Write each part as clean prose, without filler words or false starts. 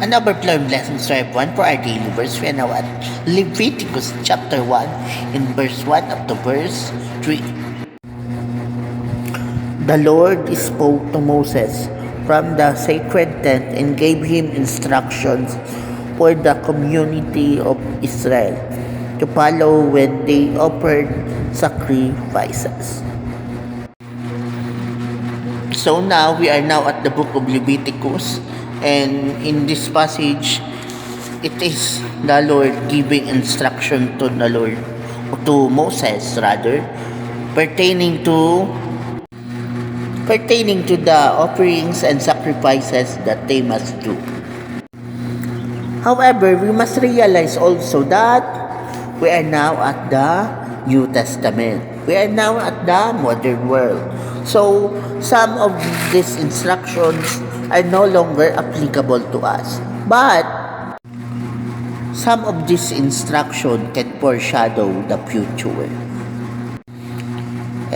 And our planned lesson strive 1 for our daily verse. We are now at Leviticus chapter 1 in verse 1 up to verse 3. The Lord spoke to Moses from the sacred tent and gave him instructions for the community of Israel to follow when they offered sacrifices. So now we are now at the book of Leviticus, and in this passage it is the Lord giving instruction to Moses rather pertaining to the offerings and sacrifices that they must do. However, we must realize also that we are now at the New Testament. We are now at the modern world. So, some of these instructions are no longer applicable to us. But, some of these instructions can foreshadow the future.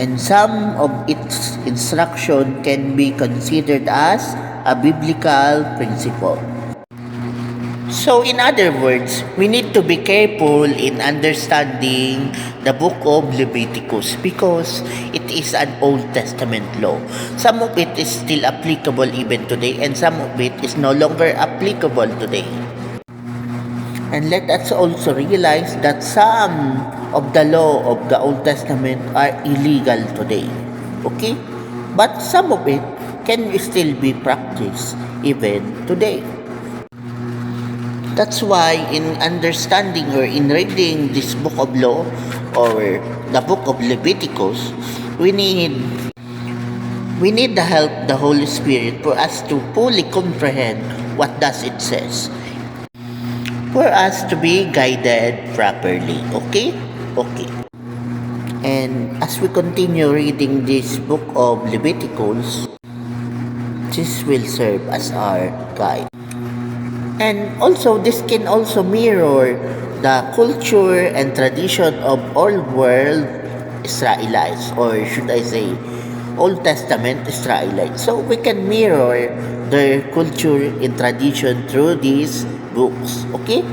And some of its instruction can be considered as a biblical principle. So in other words, we need to be careful in understanding the book of Leviticus because it is an Old Testament law. Some of it is still applicable even today and some of it is no longer applicable today. And let us also realize that some of the law of the Old Testament are illegal today. Okay? But some of it can still be practiced even today. That's why in understanding or in reading this book of law or the book of Leviticus, we need the help of the Holy Spirit for us to fully comprehend what does it says. For us to be guided properly. Okay? Okay. And as we continue reading this book of Leviticus, this will serve as our guide. And also, this can also mirror the culture and tradition of old world Israelites, or should I say, Old Testament Israelites. So we can mirror their culture and tradition through these books. Okay?